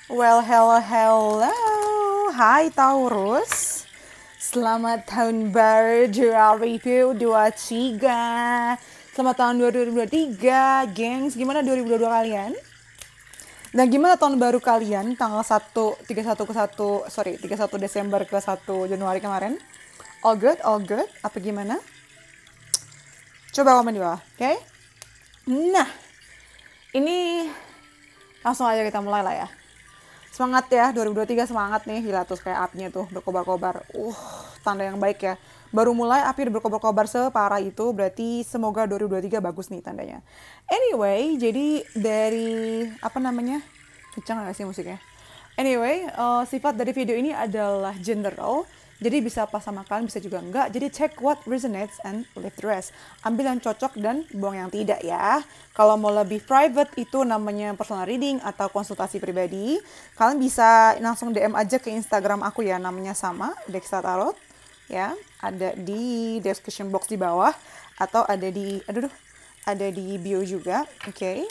Well, hello, hello. Hai Taurus. Selamat tahun baru 2023. Selamat tahun 2023, gengs. Gimana 2022 kalian? Dan gimana tahun baru kalian tanggal 31 Desember ke 1 Januari kemarin? All good, all good. Apa gimana? Coba komen di bawah, oke? Nah, ini langsung aja kita mulai lah ya. Semangat ya, 2023 semangat nih. Gila tuh kayak apinya tuh berkobar-kobar. Tanda yang baik ya. Baru mulai api berkobar-kobar separah itu, berarti semoga 2023 bagus nih tandanya. Anyway, jadi dari, kencang gak sih musiknya? Anyway, sifat dari video ini adalah general. Jadi bisa pas sama kalian, bisa juga enggak. Jadi check what resonates and leave the rest. Ambil yang cocok dan buang yang tidak ya. Kalau mau lebih private itu namanya personal reading atau konsultasi pribadi. Kalian bisa langsung DM aja ke Instagram aku ya, namanya sama, Dexta Tarot. Ya, ada di description box di bawah atau ada di bio juga. Oke.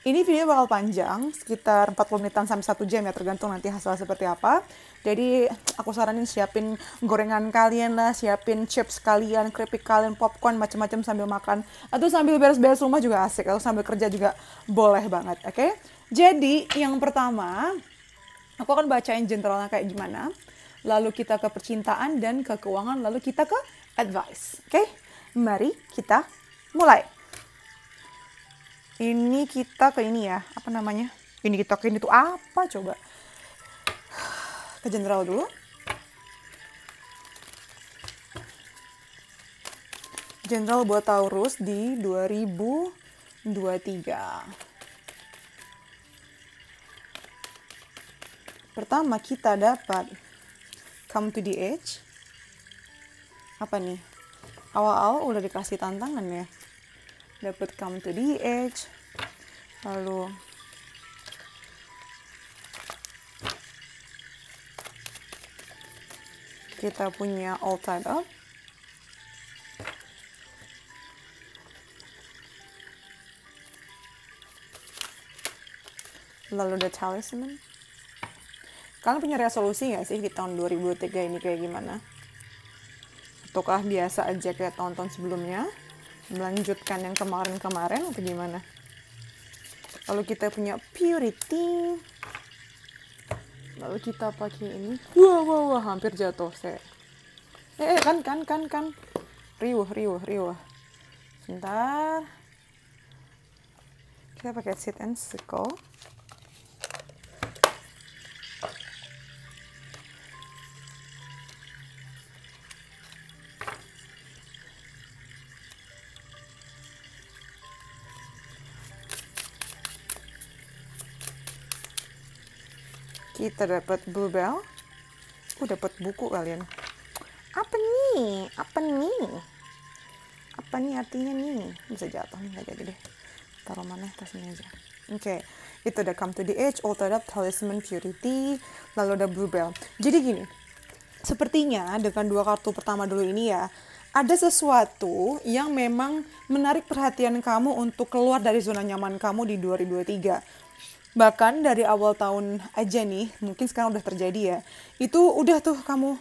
Ini video bakal panjang, sekitar 40 menitan sampai 1 jam ya, tergantung nanti hasilnya seperti apa. Jadi aku saranin siapin gorengan kalian lah, siapin chips kalian, keripik kalian, popcorn, macam-macam sambil makan. Atau sambil beres-beres rumah juga asik, atau sambil kerja juga boleh banget, oke? Jadi yang pertama, aku akan bacain generalnya kayak gimana. Lalu kita ke percintaan dan ke keuangan, lalu kita ke advice, oke? Mari kita mulai. Ini kita ke ini ya, Ini kita ke ini tuh apa coba? Ke general dulu. General buat Taurus di 2023. Pertama kita dapat come to the edge. Apa nih? Awal-awal udah dikasih tantangan ya. Dapat come to the edge, lalu kita punya all tied up, lalu the talisman. Kalian punya resolusi nggak sih di tahun 2023 ini kayak gimana? Ataukah biasa aja kayak tahun-tahun sebelumnya? Melanjutkan yang kemarin-kemarin atau gimana? Lalu kita punya purity. Lalu kita pakai ini. Wah, hampir jatuh saya. Kan. Riuh. Sebentar. Kita pakai sit and sickle. Kita dapat bluebell. Dapat buku kalian. Apa nih artinya nih? Bisa jatuh nih, nggak jadi deh. Taruh mana? Tas ini aja. Oke. Itu udah come to the edge, all tied up, talisman, purity, lalu ada bluebell. Jadi gini, sepertinya dengan 2 kartu pertama dulu ini ya, ada sesuatu yang memang menarik perhatian kamu untuk keluar dari zona nyaman kamu di 2023. Bahkan dari awal tahun aja nih, mungkin sekarang udah terjadi ya, itu udah tuh kamu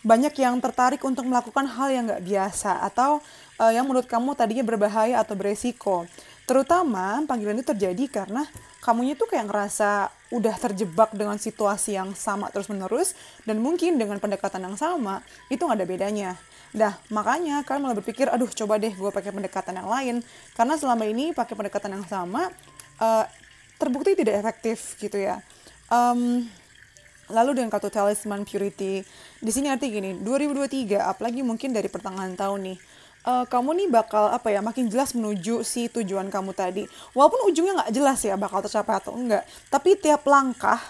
banyak yang tertarik untuk melakukan hal yang gak biasa atau yang menurut kamu tadinya berbahaya atau beresiko. Terutama panggilan itu terjadi karena kamunya tuh kayak ngerasa udah terjebak dengan situasi yang sama terus-menerus dan mungkin dengan pendekatan yang sama itu gak ada bedanya. Nah, makanya kalian malah berpikir, aduh coba deh gue pakai pendekatan yang lain. Karena selama ini pakai pendekatan yang sama, terbukti tidak efektif gitu ya. Lalu dengan kartu talisman purity, di sini arti gini, 2023 apalagi mungkin dari pertengahan tahun nih, kamu nih bakal makin jelas menuju si tujuan kamu tadi. Walaupun ujungnya nggak jelas ya bakal tercapai atau enggak, tapi tiap langkah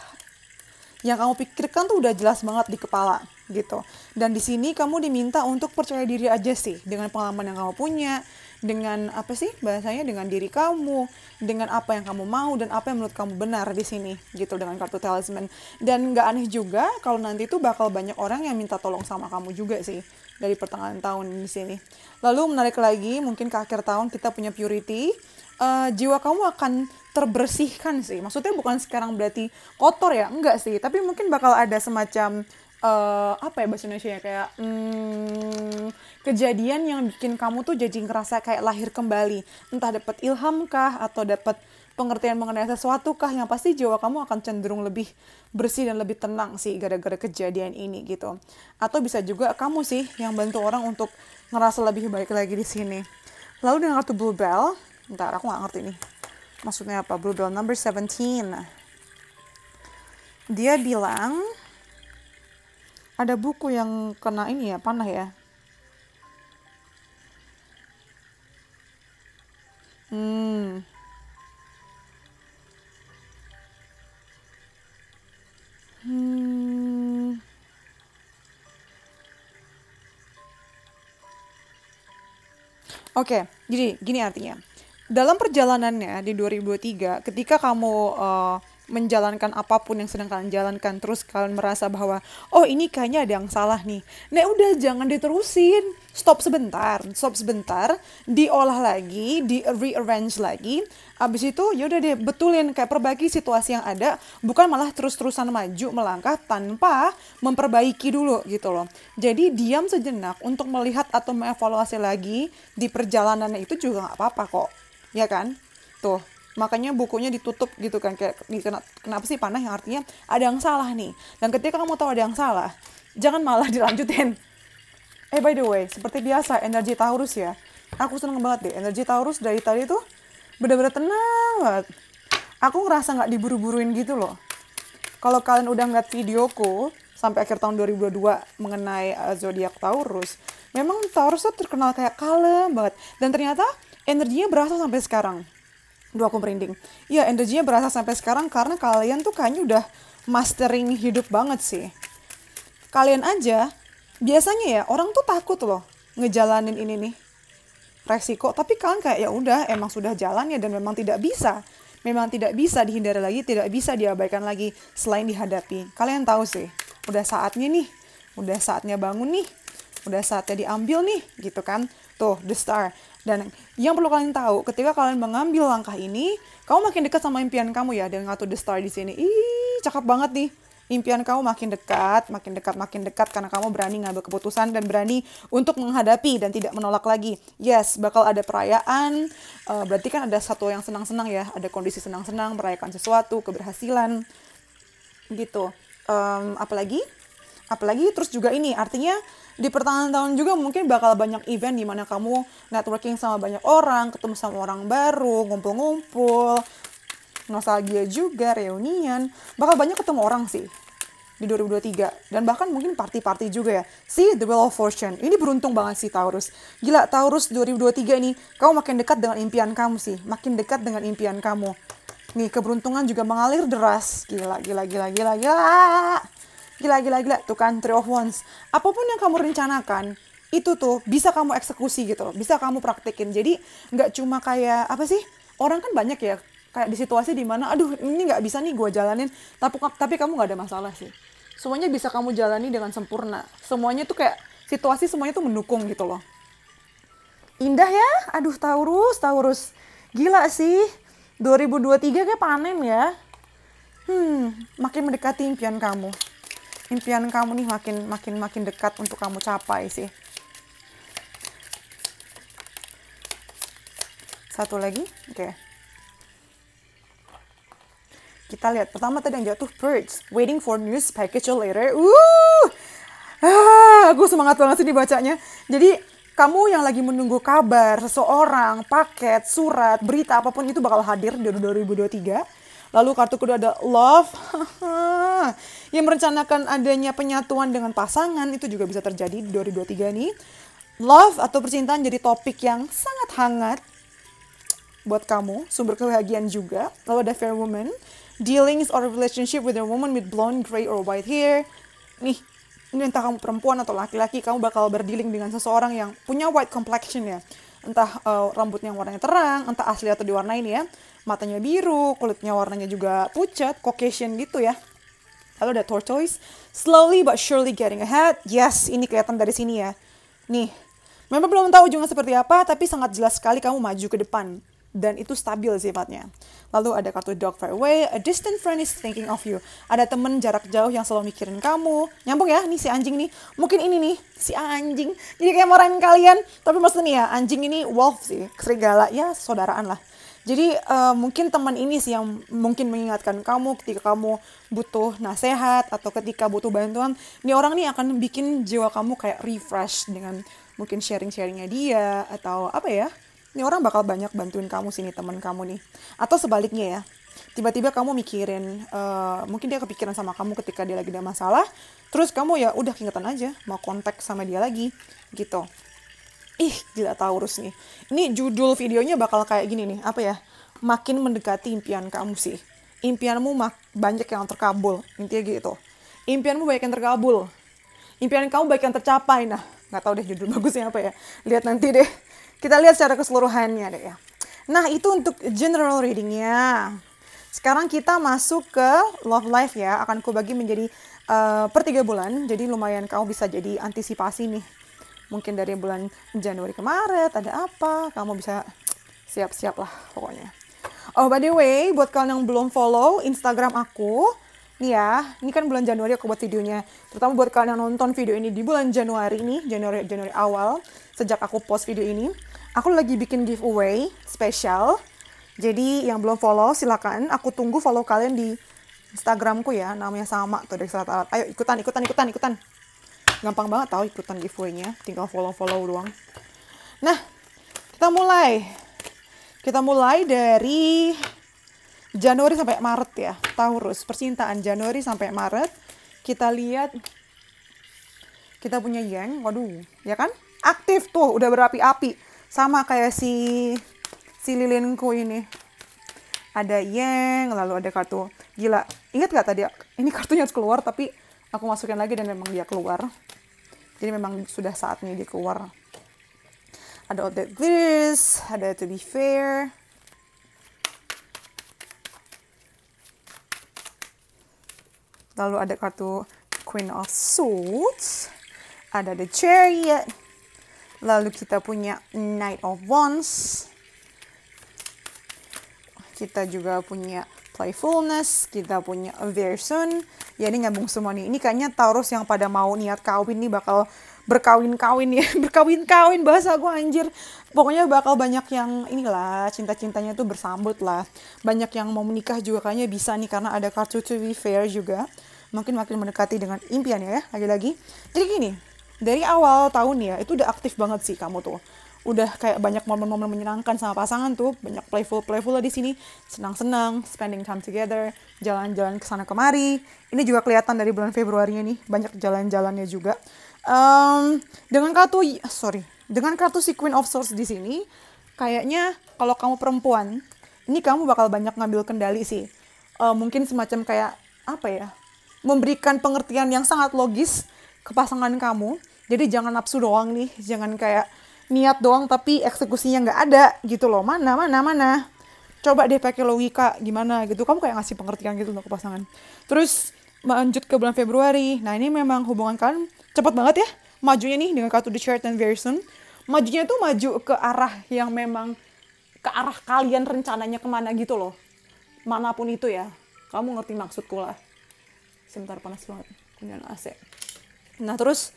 yang kamu pikirkan tuh udah jelas banget di kepala gitu. Dan di sini kamu diminta untuk percaya diri aja sih dengan pengalaman yang kamu punya, dengan dengan diri kamu, dengan apa yang kamu mau dan apa yang menurut kamu benar di sini gitu dengan kartu talisman. Dan nggak aneh juga kalau nanti tuh bakal banyak orang yang minta tolong sama kamu juga sih dari pertengahan tahun di sini. Lalu menarik lagi mungkin ke akhir tahun kita punya purity. Jiwa kamu akan terbersihkan sih. Maksudnya bukan sekarang berarti kotor ya, enggak sih. Tapi mungkin bakal ada semacam apa ya bahasa Indonesia ya, kayak kejadian yang bikin kamu tuh jadi ngerasa kayak lahir kembali. Entah dapat ilham kah atau dapat pengertian mengenai sesuatu kah, yang pasti jiwa kamu akan cenderung lebih bersih dan lebih tenang sih gara-gara kejadian ini gitu. Atau bisa juga kamu sih yang bantu orang untuk ngerasa lebih baik lagi di sini. Lalu dengan kartu Blue Bell, bentar aku nggak ngerti nih maksudnya apa. Blue Bell number 17. Dia bilang ada buku yang kena ini ya, panah ya. Oke, jadi gini artinya. Dalam perjalanannya di 2023, ketika kamu menjalankan apapun yang sedang kalian jalankan, terus kalian merasa bahwa, oh ini kayaknya ada yang salah nih. Nah udah jangan diterusin. Stop sebentar, diolah lagi, di-rearrange lagi. Abis itu yaudah deh betulin, kayak perbaiki situasi yang ada, bukan malah terus-terusan maju melangkah tanpa memperbaiki dulu gitu loh. Jadi diam sejenak untuk melihat atau mengevaluasi lagi di perjalanannya itu juga nggak apa-apa kok, ya kan? Tuh, makanya bukunya ditutup gitu kan, kayak kenapa sih panah, yang artinya ada yang salah nih. Dan ketika kamu tahu ada yang salah, jangan malah dilanjutin. By the way, seperti biasa energi Taurus ya, aku seneng banget deh energi Taurus dari tadi tuh bener-bener tenang banget. Aku ngerasa nggak diburu-buruin gitu loh. Kalau kalian udah ngeliat videoku sampai akhir tahun 2022 mengenai zodiak Taurus, memang Taurus tuh terkenal kayak kalem banget. Dan ternyata energinya berasa sampai sekarang. Duh, aku merinding. Iya, energinya berasa sampai sekarang karena kalian tuh kayaknya udah mastering hidup banget sih. Kalian aja, biasanya ya orang tuh takut loh ngejalanin ini nih resiko, tapi kalian kayak ya udah emang sudah jalan ya, dan memang tidak bisa dihindari lagi, tidak bisa diabaikan lagi selain dihadapi. Kalian tahu sih, udah saatnya nih, udah saatnya bangun nih, udah saatnya diambil nih gitu kan. Tuh, the star. Dan yang perlu kalian tahu, ketika kalian mengambil langkah ini, kamu makin dekat sama impian kamu ya, dengan kartu the star di sini. Ih, cakep banget nih. Impian kamu makin dekat karena kamu berani ngambil keputusan dan berani untuk menghadapi dan tidak menolak lagi. Yes, bakal ada perayaan, berarti kan ada satu yang senang-senang ya, ada kondisi senang-senang, merayakan sesuatu, keberhasilan, gitu. Apalagi terus juga ini, artinya di pertengahan tahun juga mungkin bakal banyak event di mana kamu networking sama banyak orang, ketemu sama orang baru, ngumpul-ngumpul, nostalgia juga, reunian, bakal banyak ketemu orang sih di 2023. Dan bahkan mungkin party-party juga ya. See, the wheel of fortune. Ini beruntung banget sih Taurus. Gila, Taurus 2023 ini, kamu makin dekat dengan impian kamu sih. Makin dekat dengan impian kamu. Nih, keberuntungan juga mengalir deras. Gila. Tuh kan, Three of Wands. Apapun yang kamu rencanakan, itu tuh bisa kamu eksekusi gitu loh. Bisa kamu praktekin. Jadi, nggak cuma kayak, apa sih? Orang kan banyak ya, kayak di situasi dimana, aduh ini nggak bisa nih gue jalanin, tapi kamu nggak ada masalah sih. Semuanya bisa kamu jalani dengan sempurna. Semuanya tuh kayak, situasi semuanya tuh mendukung gitu loh. Indah ya? Aduh Taurus. Gila sih. 2023 kayak panen ya. Makin mendekati impian kamu. Impian kamu nih makin dekat untuk kamu capai sih. Satu lagi, oke. Kita lihat, pertama tadi yang jatuh Birds, waiting for news package later. Aku semangat banget sih dibacanya. Jadi, kamu yang lagi menunggu kabar seseorang, paket, surat, berita, apapun itu bakal hadir di 2023. Lalu kartu kedua ada Love. Yang merencanakan adanya penyatuan dengan pasangan, itu juga bisa terjadi di 2023 nih. Love atau percintaan jadi topik yang sangat hangat buat kamu, sumber kebahagiaan juga. Lalu ada Fair Woman, dealings or relationship with a woman with blonde, gray, or white hair. Nih, ini entah kamu perempuan atau laki-laki, kamu bakal berdealing dengan seseorang yang punya white complexion ya. Entah rambutnya warnanya terang, entah asli atau diwarnain ya. Matanya biru, kulitnya warnanya juga pucat, Caucasian gitu ya. Lalu ada Tortoise, slowly but surely getting ahead. Yes, ini kelihatan dari sini ya. Nih, memang belum tahu ujungnya seperti apa, tapi sangat jelas sekali kamu maju ke depan. dan itu stabil sifatnya. Lalu ada kartu dog far away, a distant friend is thinking of you. Ada temen jarak jauh yang selalu mikirin kamu. Nyambung ya, nih si anjing nih. Mungkin ini nih, si anjing. Jadi kayak marahin kalian. Tapi maksudnya nih ya, anjing ini wolf sih, serigala. Ya, saudaraan lah. Jadi mungkin teman ini sih yang mungkin mengingatkan kamu ketika kamu butuh nasihat atau ketika butuh bantuan. Ini orang nih akan bikin jiwa kamu kayak refresh dengan mungkin sharing-sharingnya dia atau apa ya. Ini orang bakal banyak bantuin kamu sini teman kamu nih. Atau sebaliknya ya. Tiba-tiba kamu mikirin, mungkin dia kepikiran sama kamu ketika dia lagi ada masalah. Terus kamu ya udah keingetan aja mau kontak sama dia lagi gitu. Ih, gila Taurus nih. Ini judul videonya bakal kayak gini nih. Apa ya? Makin mendekati impian kamu sih. Impianmu banyak yang terkabul. Intinya gitu. Impianmu banyak yang terkabul. Impian kamu banyak yang tercapai. Nah, nggak tahu deh judul bagusnya apa ya. Lihat nanti deh. Kita lihat secara keseluruhannya deh ya. Nah, itu untuk general readingnya. Sekarang kita masuk ke love life ya. Akan kubagi menjadi per 3 bulan. Jadi lumayan kamu bisa jadi antisipasi nih. Mungkin dari bulan Januari ke Maret ada apa, kamu bisa siap-siap lah pokoknya. Oh by the way, buat kalian yang belum follow Instagram aku, nih ya, ini kan bulan Januari aku buat videonya. Terutama buat kalian yang nonton video ini di bulan Januari nih, Januari awal, sejak aku post video ini, aku lagi bikin giveaway spesial. Jadi yang belum follow silakan, aku tunggu follow kalian di Instagramku ya, namanya sama tuh dari saat alat. Ayo ikutan. Gampang banget tau ikutan giveaway-nya. Tinggal follow doang. Nah, kita mulai dari Januari sampai Maret ya. Taurus, percintaan Januari sampai Maret. Kita lihat, kita punya Yang. Waduh, ya kan? Aktif tuh, udah berapi-api. Sama kayak si lilinku ini. Ada Yang, lalu ada kartu. Gila, ingat gak tadi? Ini kartunya harus keluar, tapi aku masukin lagi dan memang dia keluar. Jadi memang sudah saatnya dia keluar. Ada All That Glitters, ada To Be Fair. Lalu ada kartu Queen of Swords. Ada The Chariot. Lalu kita punya Knight of Wands. Kita juga punya Playfulness, kita punya Aversion. Ya ini nyambung semua nih. Ini kayaknya Taurus yang pada mau niat kawin nih bakal berkawin-kawin ya. Berkawin-kawin bahasa gue anjir. Pokoknya bakal banyak yang inilah cinta-cintanya tuh bersambut lah. Banyak yang mau menikah juga kayaknya bisa nih karena ada kartu To Be Fair juga. Mungkin makin mendekati dengan impian ya lagi-lagi. Jadi gini, dari awal tahun ya itu udah aktif banget sih kamu tuh. Udah kayak banyak momen-momen menyenangkan sama pasangan tuh, banyak playful lah di sini, senang-senang, spending time together, jalan-jalan ke sana kemari. Ini juga kelihatan dari bulan Februarinya nih, banyak jalan-jalannya juga. Dengan kartu si Queen of Swords di sini, kayaknya kalau kamu perempuan, ini kamu bakal banyak ngambil kendali sih. Mungkin semacam kayak apa ya? Memberikan pengertian yang sangat logis ke pasangan kamu. Jadi jangan nafsu doang nih, jangan kayak niat doang tapi eksekusinya nggak ada gitu loh. Mana. Coba deh pakai logika gimana gitu. Kamu kayak ngasih pengertian gitu loh ke pasangan. Terus lanjut ke bulan Februari. Nah ini memang hubungan kalian cepat banget ya. Majunya nih dengan kartu The Chariot and Version. Majunya tuh maju ke arah yang memang ke arah kalian rencananya kemana gitu loh. Manapun itu ya. Kamu ngerti maksudku lah. Sebentar panas banget. Punya AC. Nah terus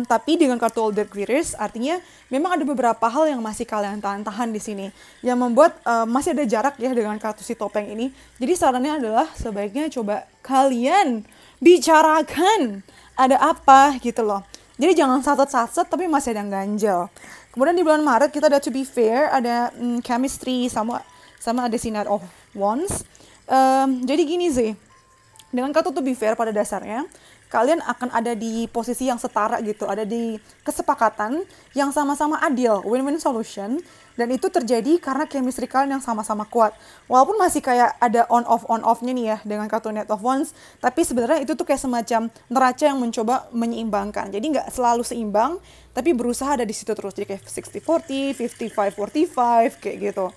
tapi dengan kartu All That Glitters artinya memang ada beberapa hal yang masih kalian tahan-tahan di sini yang membuat masih ada jarak ya dengan kartu si topeng ini. Jadi sarannya adalah sebaiknya coba kalian bicarakan ada apa gitu loh. Jadi jangan saset-saset tapi masih ada yang ganjel. Kemudian di bulan Maret kita ada To Be Fair, ada chemistry sama ada si Knight of Wands. Jadi gini sih, dengan kartu To Be Fair pada dasarnya kalian akan ada di posisi yang setara gitu, ada di kesepakatan yang sama-sama adil, win-win solution, dan itu terjadi karena chemistry kalian yang sama-sama kuat. Walaupun masih kayak ada on-off-nya nih ya dengan kartu Knight of Wands, tapi sebenarnya itu tuh kayak semacam neraca yang mencoba menyeimbangkan. Jadi nggak selalu seimbang, tapi berusaha ada di situ terus. Jadi kayak 60-40, 55-45, kayak gitu.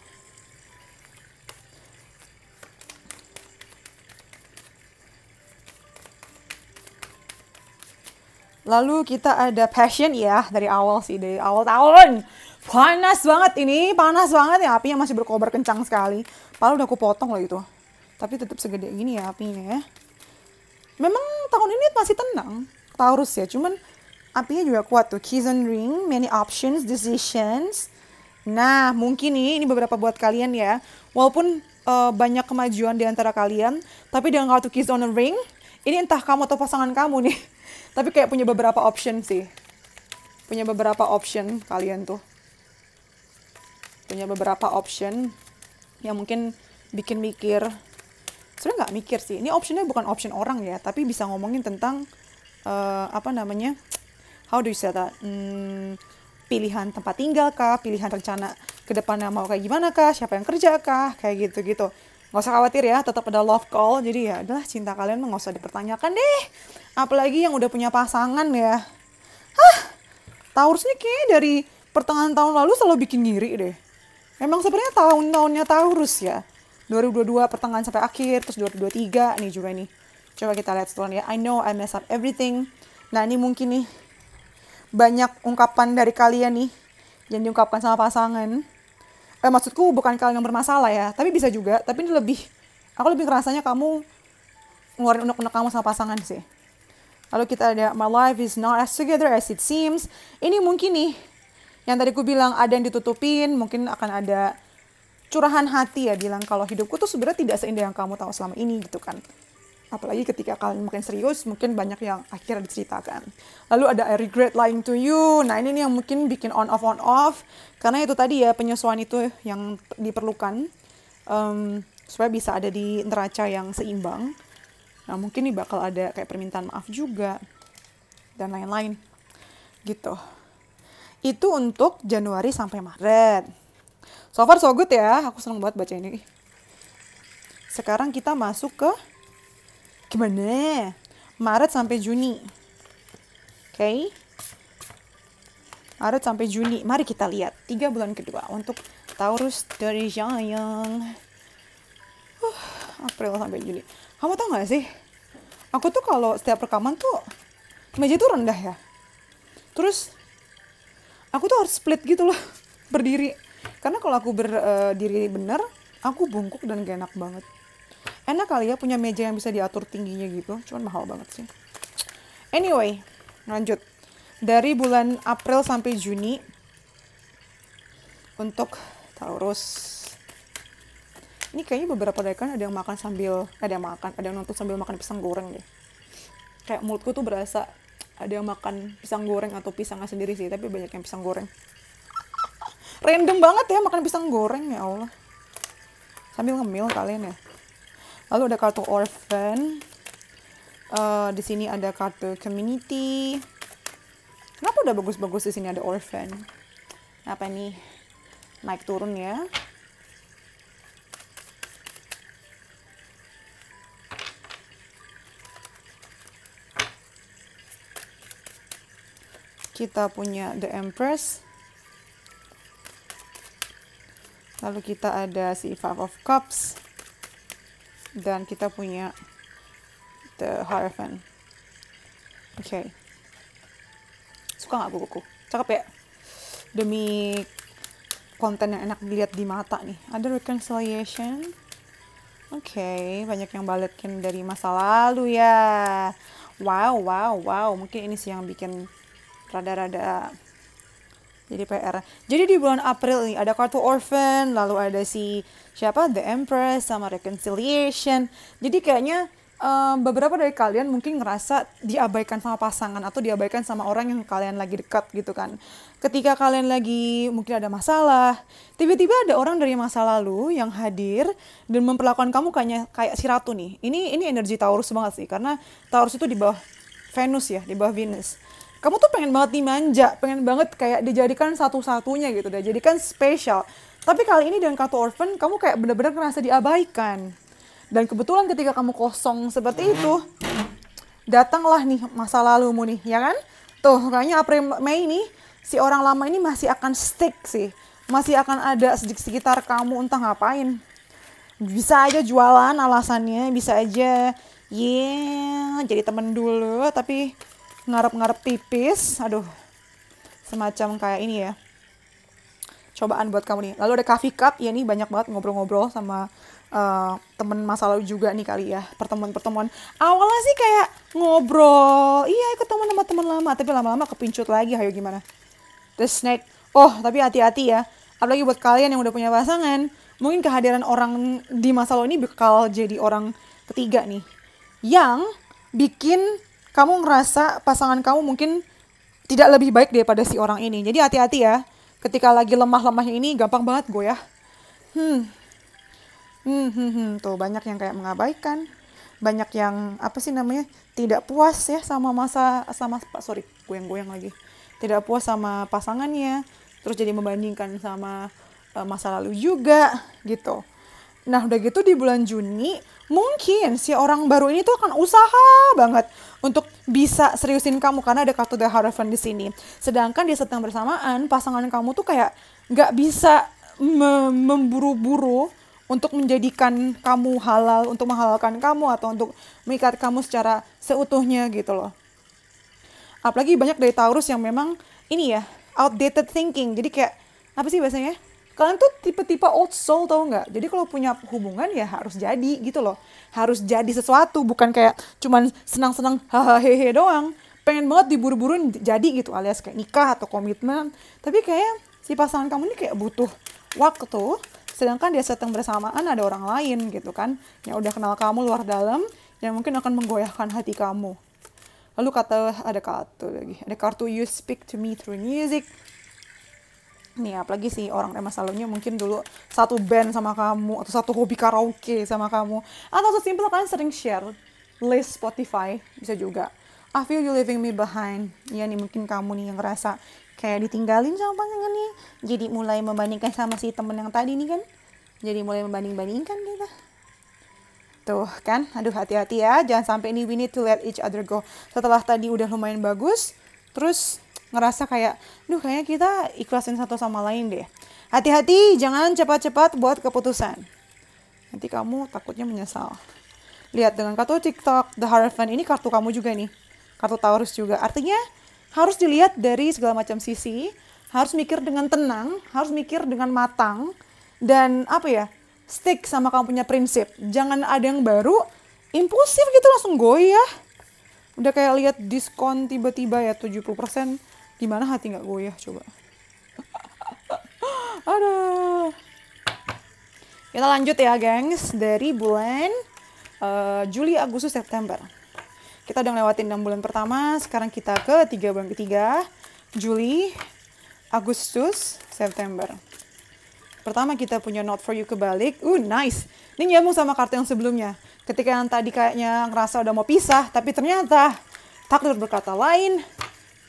Lalu kita ada passion ya, dari awal tahun. Panas banget ini, panas banget ya, apinya masih berkobar kencang sekali. Padahal udah aku potong loh itu. Tapi tetap segede gini ya apinya ya. Memang tahun ini masih tenang, Taurus ya, cuman apinya juga kuat tuh. Keys and ring, many options, decisions. Nah, mungkin nih ini beberapa buat kalian ya. Walaupun banyak kemajuan di antara kalian, tapi dengan kartu keys on a ring, ini entah kamu atau pasangan kamu nih. Tapi kayak punya beberapa option sih. Punya beberapa option kalian tuh. Punya beberapa option yang mungkin bikin mikir. Sebenarnya nggak mikir sih. Ini optionnya bukan option orang ya, tapi bisa ngomongin tentang apa namanya? How do you say that? Pilihan tempat tinggal kah? Pilihan rencana ke depannya mau kayak gimana kah? Siapa yang kerja kah? Kayak gitu-gitu. Nggak usah khawatir ya, tetap ada love call. Jadi ya adalah cinta kalian nggak usah dipertanyakan deh. Apalagi yang udah punya pasangan ya. Taurus nih kayaknya dari pertengahan tahun lalu selalu bikin ngiri deh. Memang sebenarnya tahun-tahunnya Taurus ya. 2022 pertengahan sampai akhir, terus 2023 nih juga nih. Coba kita lihat setelah ya. I know I mess up everything. Nah ini mungkin nih banyak ungkapan dari kalian nih yang diungkapkan sama pasangan. Maksudku bukan kalian yang bermasalah ya, tapi bisa juga. Tapi ini aku lebih ngerasanya kamu ngeluarin unek-unek kamu sama pasangan sih. Lalu kita ada my life is not as together as it seems. Ini mungkin nih yang tadi aku bilang ada yang ditutupin, mungkin akan ada curahan hati ya bilang kalau hidupku tuh sebenarnya tidak seindah yang kamu tahu selama ini gitu kan. Apalagi ketika kalian makin serius, mungkin banyak yang akhirnya diceritakan. Lalu ada I regret lying to you. Nah ini nih yang mungkin bikin on off. Karena itu tadi ya penyesuaian itu yang diperlukan. Supaya bisa ada di neraca yang seimbang. Nah mungkin nih bakal ada kayak permintaan maaf juga. Dan lain-lain. Gitu. Itu untuk Januari sampai Maret. So far so good ya. Aku seneng banget baca ini. Sekarang kita masuk ke gimana? Maret sampai Juni. Oke. Maret sampai Juni. Mari kita lihat 3 bulan kedua untuk Taurus dari Jayang. April sampai Juni. Kamu tau gak sih? Aku tuh kalau setiap rekaman tuh meja tuh rendah ya. Terus aku tuh harus split gitu loh. Berdiri. Karena kalau aku berdiri bener, aku bungkuk dan gak enak banget. Enak kali ya punya meja yang bisa diatur tingginya gitu. Cuman mahal banget sih. Anyway, lanjut. Dari bulan April sampai Juni. Untuk Taurus. Ini kayaknya beberapa dari kan ada yang makan sambil. Ada yang nonton sambil makan pisang goreng deh. Kayak mulutku tuh berasa ada yang makan pisang goreng atau pisangnya sendiri sih. Tapi banyak yang pisang goreng. Random banget ya makan pisang goreng ya Allah. Sambil ngemil kalian ya. Lalu ada kartu orphan. Di sini ada kartu community. Kenapa udah bagus-bagus di sini ada orphan? Apa nih? Naik turun ya. Kita punya the Empress. Lalu kita ada si Five of Cups. Dan kita punya the Hierophant. Oke. Suka gak bukuku? Cakep ya? Demi konten yang enak dilihat di mata nih. Ada reconciliation. Oke, banyak yang balikin dari masa lalu ya. Wow. Mungkin ini sih yang bikin rada-rada jadi PR. Jadi di bulan April nih ada kartu orphan, lalu ada si siapa The Empress sama reconciliation. Jadi kayaknya beberapa dari kalian mungkin ngerasa diabaikan sama pasangan atau diabaikan sama orang yang kalian lagi dekat gitu kan. Ketika kalian lagi mungkin ada masalah, tiba-tiba ada orang dari masa lalu yang hadir dan memperlakukan kamu kayak si ratu nih. Ini energi Taurus banget sih karena Taurus itu di bawah Venus ya, di bawah Venus. Kamu tuh pengen banget dimanja, pengen banget kayak dijadikan satu-satunya gitu, dijadikan spesial. Tapi kali ini dengan kartu orphan, kamu kayak benar-benar ngerasa diabaikan. Dan kebetulan ketika kamu kosong seperti itu, datanglah nih masa lalumu nih, ya kan? Tuh, kayaknya April, Mei nih, si orang lama ini masih akan stick sih. Masih akan ada sekitar kamu entah ngapain. Bisa aja jualan alasannya, bisa aja, jadi temen dulu, tapi ngarep-ngarep tipis, aduh, semacam kayak ini ya, cobaan buat kamu nih. Lalu ada coffee cup, ya nih banyak banget ngobrol-ngobrol sama temen masa lalu juga nih kali ya. Pertemuan-pertemuan. Awalnya sih kayak ngobrol, iya ketemu sama teman lama, tapi lama-lama kepincut lagi, ayo gimana. The snake, oh tapi hati-hati ya. Apalagi buat kalian yang udah punya pasangan, mungkin kehadiran orang di masa lalu ini bakal jadi orang ketiga nih. Yang bikin kamu ngerasa pasangan kamu mungkin tidak lebih baik daripada si orang ini. Jadi hati-hati ya. Ketika lagi lemah-lemahnya ini gampang banget goyah. Tuh banyak yang kayak mengabaikan. Banyak yang apa sih namanya? Tidak puas ya sama goyang-goyang lagi. Tidak puas sama pasangannya. Terus jadi membandingkan sama masa lalu juga gitu. Nah udah gitu di bulan Juni mungkin si orang baru ini tuh akan usaha banget untuk bisa seriusin kamu karena ada kartu The Hierophant di sini. Sedangkan di saat yang bersamaan pasangan kamu tuh kayak nggak bisa memburu-buru untuk menjadikan kamu halal, untuk menghalalkan kamu atau untuk mengikat kamu secara seutuhnya gitu loh. Apalagi banyak dari Taurus yang memang ini ya outdated thinking. Jadi kayak apa sih bahasanya? Kalian tuh tipe-tipe old soul tau nggak? Jadi kalau punya hubungan ya harus jadi gitu loh. Harus jadi sesuatu, bukan kayak cuman senang-senang hahaha hehe doang. Pengen banget diburu-buruin jadi gitu alias kayak nikah atau komitmen. Tapi kayak si pasangan kamu ini kayak butuh waktu. Sedangkan di saat yang bersamaan ada orang lain gitu kan. Yang udah kenal kamu luar dalam, yang mungkin akan menggoyahkan hati kamu. Lalu ada kartu You Speak to Me Through Music. Nih apalagi sih orang masa lalunya mungkin dulu satu band sama kamu atau satu hobi karaoke sama kamu atau sesimpel kalian sering share list Spotify bisa juga. I feel you leaving me behind. Ya nih mungkin kamu nih yang ngerasa kayak ditinggalin sama pasangan nih. Jadi mulai membandingkan sama si temen yang tadi nih kan. Jadi mulai membanding-bandingkan gitu. Tuh kan, aduh hati-hati ya. Jangan sampai ini we need to let each other go. Setelah tadi udah lumayan bagus, terus ngerasa kayak, duh kayaknya kita ikhlasin satu sama lain deh. Hati-hati, jangan cepat-cepat buat keputusan. Nanti kamu takutnya menyesal. Lihat dengan kartu TikTok, The Hierophant, ini kartu kamu juga nih. Kartu Taurus juga. Artinya harus dilihat dari segala macam sisi. Harus mikir dengan tenang, harus mikir dengan matang. Dan apa ya, stick sama kamu punya prinsip. Jangan ada yang baru, impulsif gitu langsung goyah. Udah kayak lihat diskon tiba-tiba ya 70%. Gimana hati nggak goyah coba? Aduh. Kita lanjut ya gengs. Dari bulan Juli, Agustus, September. Kita udah ngelewatin 6 bulan pertama. Sekarang kita ke 3 bulan ketiga. Juli, Agustus, September. Pertama kita punya Not For You kebalik. Nice. Ini nyambung sama kartu yang sebelumnya. Ketika yang tadi kayaknya ngerasa udah mau pisah. Tapi ternyata takdir berkata lain.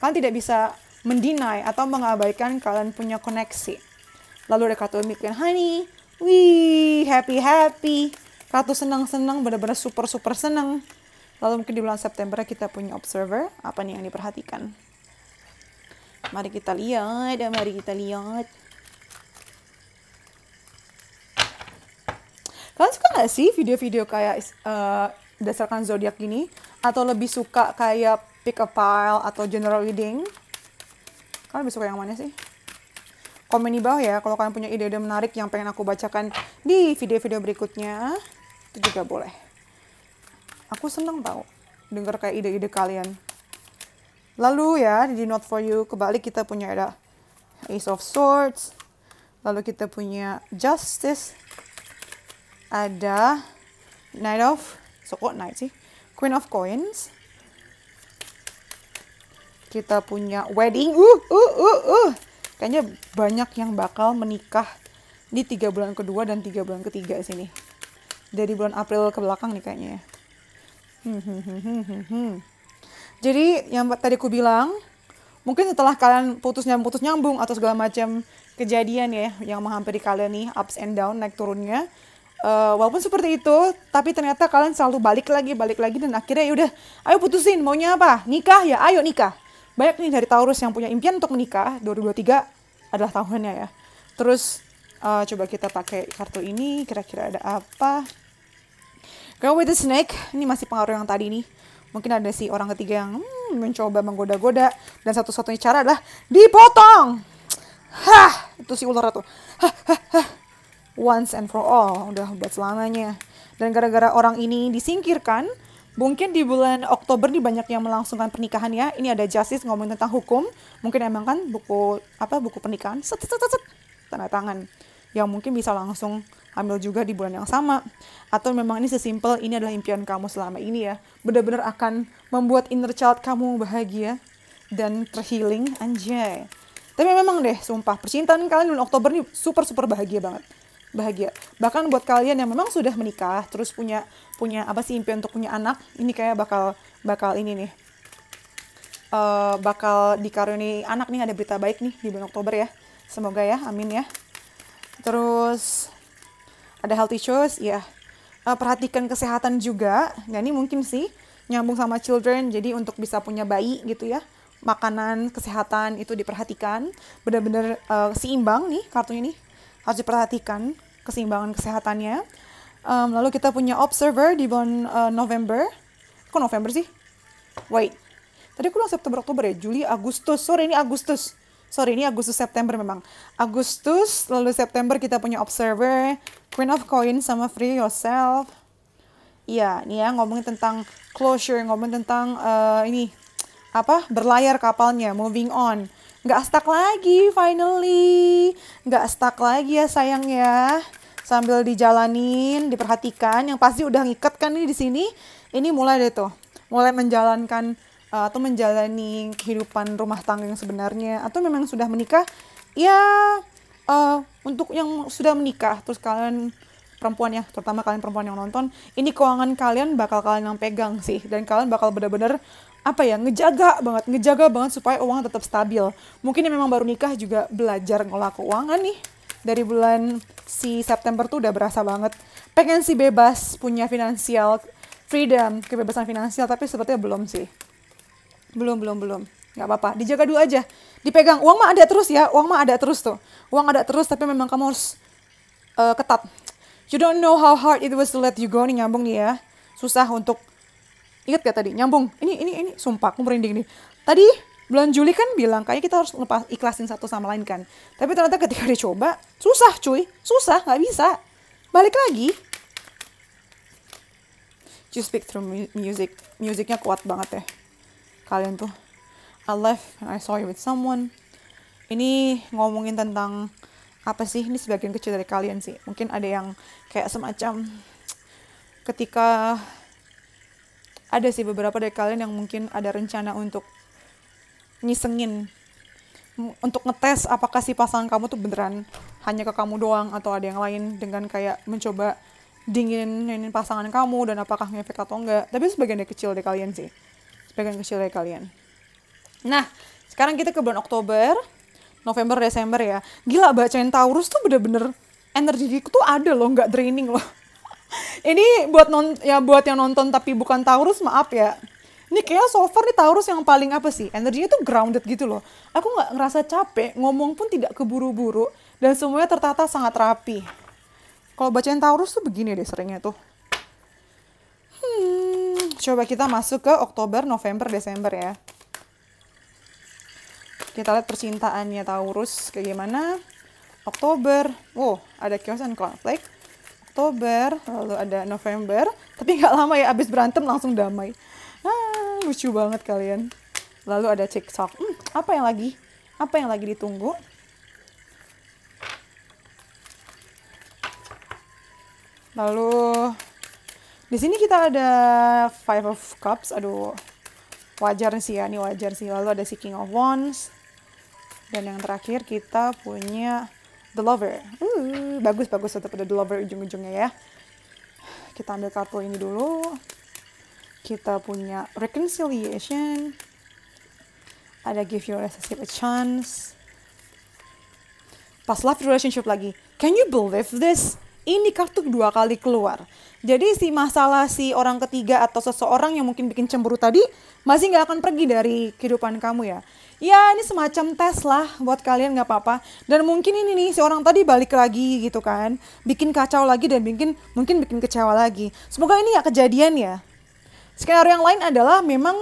Kalian tidak bisa mendinai atau mengabaikan kalian punya koneksi. Lalu ada kartu Meet and Honey. Wih, happy. Kartu senang-senang, benar-benar super senang. Lalu mungkin di bulan September kita punya Observer. Apa nih yang diperhatikan? Mari kita lihat. Kalian suka gak sih video-video kayak berdasarkan zodiak gini? Atau lebih suka kayak pick a pile atau general reading? Kalian lebih suka yang mana sih? Komen di bawah ya kalau kalian punya ide-ide menarik yang pengen aku bacakan di video-video berikutnya. Itu juga boleh. Aku seneng tau denger kayak ide-ide kalian. Lalu ya di Not For You kebalik kita punya ada Ace of Swords. Lalu kita punya Justice. Ada Knight of, kok Knight sih? Queen of Coins. Kita punya Wedding. Kayaknya banyak yang bakal menikah di 3 bulan kedua dan 3 bulan ketiga sini. Dari bulan April ke belakang nih kayaknya ya. Jadi yang tadi aku bilang, mungkin setelah kalian putus nyambung atau segala macam kejadian ya yang menghampiri kalian nih, ups and down, naik turunnya. Walaupun seperti itu, tapi ternyata kalian selalu balik lagi dan akhirnya yaudah, ayo putusin maunya apa? Nikah ya, ayo nikah. Banyak nih dari Taurus yang punya impian untuk menikah. 2023 adalah tahunnya ya. Terus coba kita pakai kartu ini, kira-kira ada apa? Girl with the Snake, ini masih pengaruh yang tadi nih. Mungkin ada si orang ketiga yang mencoba menggoda-goda dan satu-satunya cara adalah dipotong. Hah, itu si ular tuh. Once and for all, udah buat selamanya. Dan gara-gara orang ini disingkirkan, mungkin di bulan Oktober nih banyak yang melangsungkan pernikahan ya. Ini ada Justice ngomong tentang hukum. Mungkin emang kan buku pernikahan, tanda tangan. Yang mungkin bisa langsung hamil juga di bulan yang sama. Atau memang ini sesimpel ini adalah impian kamu selama ini ya. Benar-benar akan membuat inner child kamu bahagia dan terhealing, anjay. Tapi memang deh, sumpah, percintaan kalian di bulan Oktober nih super bahagia banget. Bahagia. Bahkan buat kalian yang memang sudah menikah, terus punya apa sih impian untuk punya anak, ini kayak bakal ini nih. Bakal dikaruniai anak nih, ada berita baik nih di bulan Oktober ya. Semoga ya, amin ya. Terus ada health issues, ya. Perhatikan kesehatan juga. Nah, ini mungkin sih nyambung sama children, jadi untuk bisa punya bayi gitu ya. Makanan, kesehatan itu diperhatikan. Benar-benar seimbang nih kartunya nih. Harus diperhatikan keseimbangan kesehatannya. Lalu kita punya observer di bulan November. Kok November sih? Wait. Tadi aku bilang September, Oktober ya? Juli, Agustus. Sorry, ini Agustus, September memang. Agustus, lalu September kita punya observer, Queen of Coins sama Free Yourself. Iya, nih ya, ngomongin tentang closure, ngomongin tentang berlayar kapalnya, moving on. Nggak stuck lagi, finally. Nggak stuck lagi ya sayang ya. Sambil dijalanin, diperhatikan. Yang pasti udah ngikat kan nih di sini. Ini mulai deh tuh. Mulai menjalankan atau menjalani kehidupan rumah tangga yang sebenarnya. Atau memang sudah menikah. Ya, untuk yang sudah menikah. Terus kalian perempuan ya, terutama kalian perempuan yang nonton. Ini keuangan kalian bakal kalian yang pegang sih. Dan kalian bakal benar-benar ngejaga banget supaya uang tetap stabil. Mungkin yang memang baru nikah juga belajar ngolah keuangan nih. Dari bulan si September tuh udah berasa banget. Pengen sih bebas, punya financial freedom, kebebasan finansial, tapi sepertinya belum sih. Belum. Gak apa-apa, dijaga dulu aja. Dipegang, uang mah ada terus ya, Uang ada terus, tapi memang kamu harus ketat. You don't know how hard it was to let you go, nih nyambung nih ya. Susah untuk ingat gak tadi? Nyambung. Ini sumpah aku merinding nih. Tadi bulan Juli kan bilang kayaknya kita harus ikhlasin satu sama lain kan. Tapi ternyata ketika dicoba, susah cuy. Susah, gak bisa. Balik lagi. You speak through music. Musiknya kuat banget ya. Kalian tuh. I left and I saw you with someone. Ini ngomongin tentang apa sih? Ini sebagian kecil dari kalian sih. Mungkin ada yang kayak semacam ketika ada sih beberapa dari kalian yang mungkin ada rencana untuk ngisengin, untuk ngetes apakah si pasangan kamu tuh beneran hanya ke kamu doang atau ada yang lain, dengan kayak mencoba dinginin pasangan kamu dan apakah ngefek atau enggak. Tapi sebagian kecil dari kalian sih. Nah, sekarang kita ke bulan Oktober, November, Desember ya. Gila, bacain Taurus tuh bener-bener energiku tuh ada loh, nggak draining loh. Ini buat yang nonton tapi bukan Taurus, maaf ya. Ini kayak so far nih Taurus yang paling energinya tuh grounded gitu loh. Aku nggak ngerasa capek, ngomong pun tidak keburu-buru, dan semuanya tertata sangat rapi. Kalau bacain Taurus tuh begini deh seringnya tuh. Coba kita masuk ke Oktober, November, Desember ya. Kita lihat percintaannya Taurus kayak gimana. Oktober, ada chaos and conflict. Oktober, lalu ada November, tapi nggak lama ya, abis berantem langsung damai. Lucu banget kalian. Lalu ada TikTok. Apa yang lagi ditunggu? Lalu di sini kita ada Five of Cups. Aduh, wajar sih. Lalu ada si King of Wands. Dan yang terakhir kita punya The Lover. Bagus tetap ada The Lover ujung-ujungnya ya. Kita ambil kartu ini dulu. Kita punya Reconciliation. Ada Give Your Relationship a Chance. Pas love relationship lagi. Can you believe this? Ini kartu 2 kali keluar. Jadi si masalah si orang ketiga atau seseorang yang mungkin bikin cemburu tadi masih gak akan pergi dari kehidupan kamu ya. Ya ini semacam tes lah buat kalian, gak apa-apa. Dan mungkin ini nih si orang tadi balik lagi gitu kan. Bikin kacau lagi dan mungkin bikin kecewa lagi. Semoga ini gak kejadian ya. Skenario yang lain adalah memang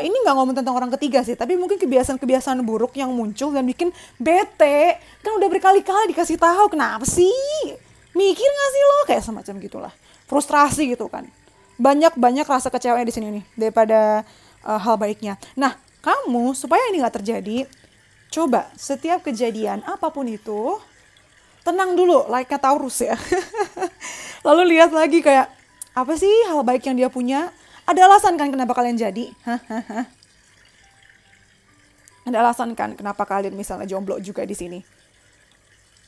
ini nggak ngomong tentang orang ketiga sih, tapi mungkin kebiasaan-kebiasaan buruk yang muncul dan bikin bete. Kan udah berkali-kali dikasih tahu, kenapa sih? Mikir nggak sih lo? Kayak semacam gitulah. Frustrasi gitu kan. Banyak rasa kecewanya di sini nih daripada hal baiknya. Nah, kamu supaya ini nggak terjadi, coba setiap kejadian apapun itu, tenang dulu, like-nya Taurus ya. Lalu lihat lagi kayak, apa sih hal baik yang dia punya? Ada alasan kan kenapa kalian jadi? Ada alasan kan kenapa kalian misalnya jomblo juga di sini?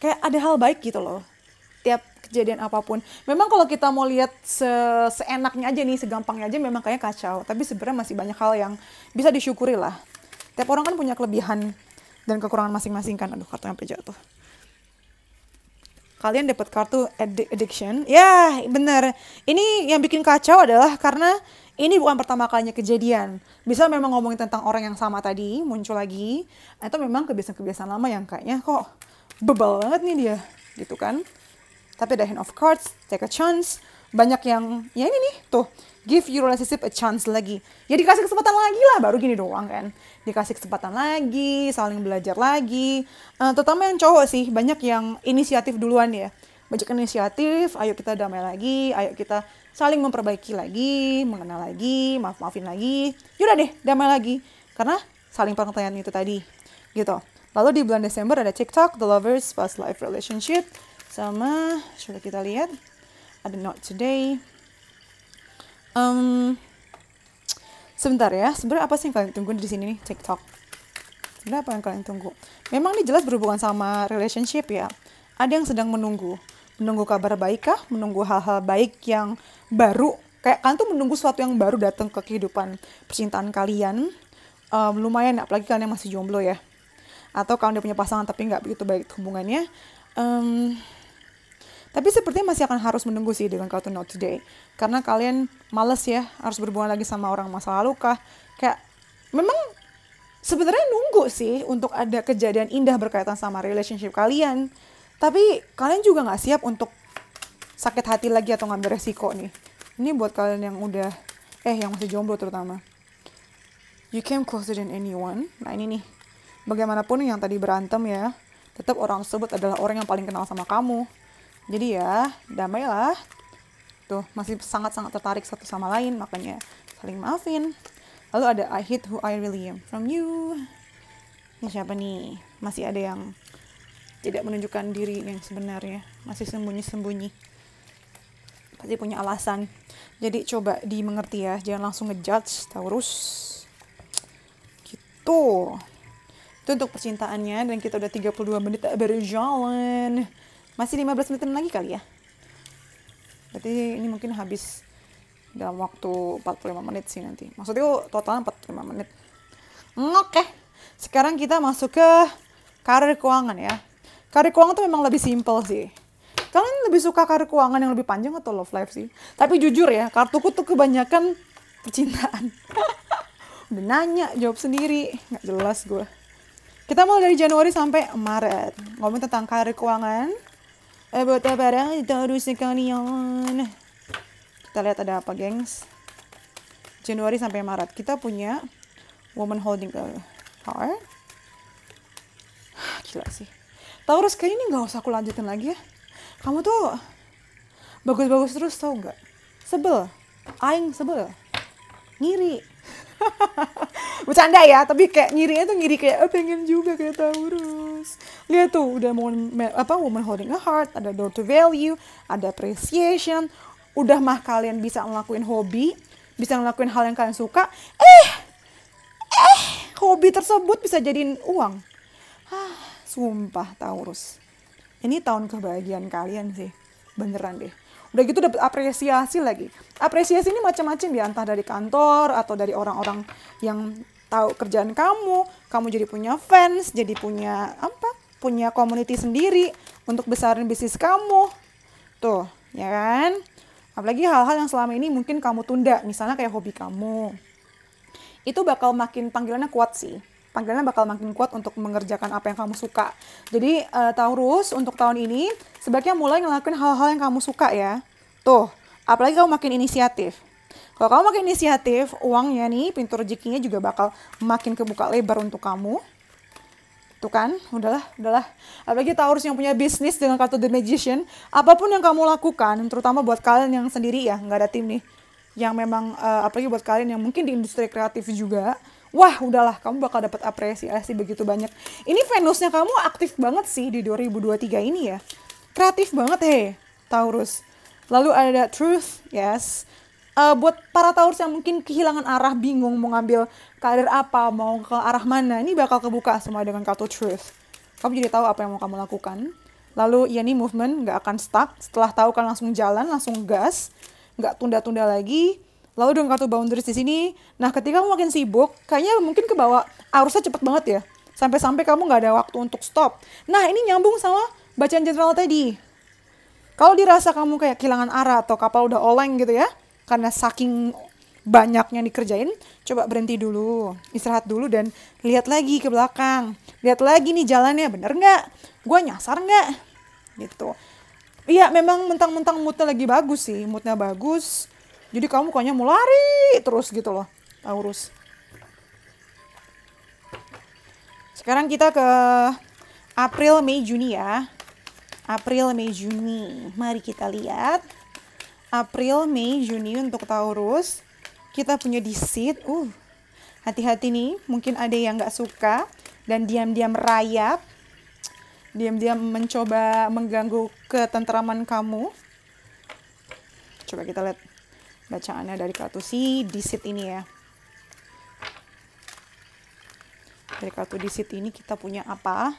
Kayak ada hal baik gitu loh. Tiap kejadian apapun. Memang kalau kita mau lihat seenaknya aja nih, segampangnya aja memang kayak kacau. Tapi sebenarnya masih banyak hal yang bisa disyukuri lah. Tiap orang kan punya kelebihan dan kekurangan masing-masing kan. Aduh, kartu sampai jatuh. Kalian dapat kartu addiction. Ya, bener. Ini yang bikin kacau adalah karena ini bukan pertama kalinya kejadian. Bisa memang ngomongin tentang orang yang sama tadi, muncul lagi. Atau memang kebiasaan-kebiasaan lama yang kayaknya kok bebal banget nih dia. Gitu kan. Tapi ada hand of cards, take a chance. Banyak yang, ya ini nih, tuh. Give your relationship a chance lagi. Ya dikasih kesempatan lagi lah, baru gini doang kan. Dikasih kesempatan lagi, saling belajar lagi. Terutama yang cowok sih, banyak yang inisiatif duluan ya. Banyak inisiatif, ayo kita damai lagi, ayo kita saling memperbaiki lagi, mengenal lagi, maaf-maafin lagi. Yaudah deh, damai lagi. Karena saling pengertian itu tadi. Gitu. Lalu di bulan Desember ada TikTok, The Lovers, Past Life Relationship. Sama, coba kita lihat. Ada Not Today. Sebentar ya, sebenarnya apa sih yang kalian tunggu di sini nih, TikTok? Sebenarnya apa yang kalian tunggu? Memang ini jelas berhubungan sama relationship ya. Ada yang sedang menunggu kabar baik kah? Menunggu hal-hal baik yang baru. Kayak kalian tuh menunggu sesuatu yang baru datang ke kehidupan percintaan kalian. Lumayan, apalagi kalian yang masih jomblo ya. Atau kalian udah punya pasangan tapi nggak begitu baik hubungannya. Tapi sepertinya masih akan harus menunggu sih dengan kartu Not Today. Karena kalian males ya harus berhubungan lagi sama orang masa lalu kah. Kayak memang sebenarnya nunggu sih untuk ada kejadian indah berkaitan sama relationship kalian. Tapi kalian juga gak siap untuk sakit hati lagi atau ngambil resiko nih. Ini buat kalian yang udah, yang masih jomblo terutama. You came closer than anyone. Nah ini nih, bagaimanapun yang tadi berantem ya, tetap orang tersebut adalah orang yang paling kenal sama kamu. Jadi ya, damailah. Tuh, masih sangat-sangat tertarik satu sama lain, makanya saling maafin. Lalu ada I hate who I really am from you. Ini siapa nih? Masih ada yang tidak menunjukkan diri yang sebenarnya. Masih sembunyi-sembunyi. Pasti punya alasan. Jadi coba dimengerti ya, jangan langsung ngejudge Taurus. Gitu. Itu untuk percintaannya, dan kita udah 32 menit berjalan. Masih 15 menit lagi kali ya. Berarti ini mungkin habis dalam waktu 45 menit sih nanti. Maksudnya totalnya 45 menit. Oke. Sekarang kita masuk ke karir keuangan ya. Karir keuangan tuh memang lebih simple sih. Kalian lebih suka karir keuangan yang lebih panjang atau love life sih? Tapi jujur ya, kartuku tuh kebanyakan percintaan. Udah nanya, jawab sendiri. Nggak jelas gue. Kita mulai dari Januari sampai Maret. Ngomong tentang karir keuangan. Terus sekalian. Kita lihat ada apa, gengs. Januari sampai Maret. Kita punya woman holding a heart. Gila sih. Taurus kayaknya ini gak usah aku lanjutin lagi ya. Kamu tuh bagus-bagus terus tau gak? Sebel. Aing sebel. Ngiri. Bercanda ya, tapi kayak ngirinya tuh ngiri kayak pengen juga kayak Taurus. Lihat tuh udah woman holding a heart, ada door to value, ada appreciation. Udah mah kalian bisa ngelakuin hobi, bisa ngelakuin hal yang kalian suka. Hobi tersebut bisa jadiin uang. Sumpah Taurus. Ini tahun kebahagiaan kalian sih. Beneran deh. Udah gitu dapet apresiasi lagi. Apresiasi ini macam-macam ya, entah dari kantor atau dari orang-orang yang tahu kerjaan kamu. Kamu jadi punya fans, jadi punya punya community sendiri untuk besarin bisnis kamu. Tuh, ya kan? Apalagi hal-hal yang selama ini mungkin kamu tunda, misalnya kayak hobi kamu. Itu bakal makin panggilannya kuat sih. Panggilannya bakal makin kuat untuk mengerjakan apa yang kamu suka. Jadi Taurus untuk tahun ini sebaiknya mulai ngelakuin hal-hal yang kamu suka ya. Tuh, apalagi kamu makin inisiatif. Kalau kamu makin inisiatif, uangnya nih, pintu rezekinya juga bakal makin kebuka lebar untuk kamu. Tuh kan, udahlah. Apalagi Taurus yang punya bisnis dengan kartu The Magician, apapun yang kamu lakukan, terutama buat kalian yang sendiri ya, nggak ada tim nih, yang memang, apalagi buat kalian yang mungkin di industri kreatif juga, wah udahlah, kamu bakal dapat apresiasi begitu banyak. Ini Venusnya kamu aktif banget sih di 2023 ini ya. Kreatif banget Taurus. Lalu ada Truth, yes. Buat para Taurus yang mungkin kehilangan arah, bingung mau ngambil karir apa, mau ke arah mana, ini bakal kebuka semua dengan kartu Truth. Kamu jadi tahu apa yang mau kamu lakukan. Lalu ya nih movement nggak akan stuck. Setelah tahu kan langsung jalan, langsung gas, nggak tunda-tunda lagi. Lalu dengan kartu boundaries di sini, nah ketika kamu makin sibuk, kayaknya mungkin ke bawah arusnya cepet banget ya. Sampai-sampai kamu nggak ada waktu untuk stop. Nah ini nyambung sama bacaan general tadi. Kalau dirasa kamu kayak kehilangan arah atau kapal udah oleng gitu ya, karena saking banyaknya dikerjain, coba berhenti dulu, istirahat dulu dan lihat lagi ke belakang. Lihat lagi nih jalannya, bener nggak? Gue nyasar nggak? Gitu. Iya memang mentang-mentang moodnya lagi bagus sih, moodnya bagus. Jadi kamu pokoknya mau lari terus gitu loh, Taurus. Sekarang kita ke April, Mei, Juni ya. April, Mei, Juni. Mari kita lihat. April, Mei, Juni untuk Taurus. Kita punya Deceit. Hati-hati nih, mungkin ada yang nggak suka dan diam-diam merayap. Diam-diam mencoba mengganggu ketentraman kamu. Coba kita lihat bacaannya dari kartu si Deceit ini ya. Dari kartu Deceit ini kita punya apa?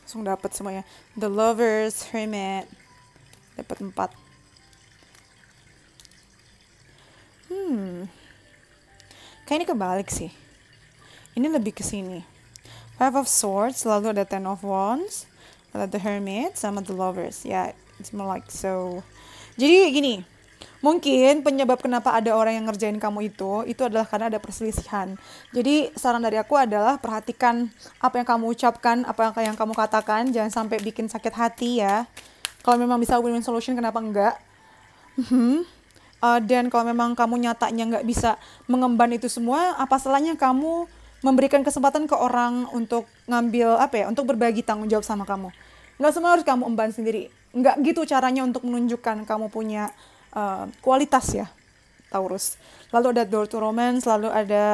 Langsung dapat semuanya. The Lovers, Hermit. Dapat 4. Kayak ini kebalik sih. Ini lebih ke sini. Five of Swords, lalu ada Ten of Wands, ada The Hermit, sama The Lovers. Ya, it's more like so. Jadi gini, mungkin penyebab kenapa ada orang yang ngerjain kamu itu adalah karena ada perselisihan. Jadi saran dari aku adalah perhatikan apa yang kamu ucapkan, apa yang kamu katakan, jangan sampai bikin sakit hati ya. Kalau memang bisa win-win solution, kenapa enggak? Dan kalau memang kamu nyatanya nggak bisa mengemban itu semua, apa salahnya kamu memberikan kesempatan ke orang untuk ngambil untuk berbagi tanggung jawab sama kamu. Nggak semua harus kamu emban sendiri. Nggak gitu caranya untuk menunjukkan kamu punya kualitas ya, Taurus. Lalu ada Door to Romance, lalu ada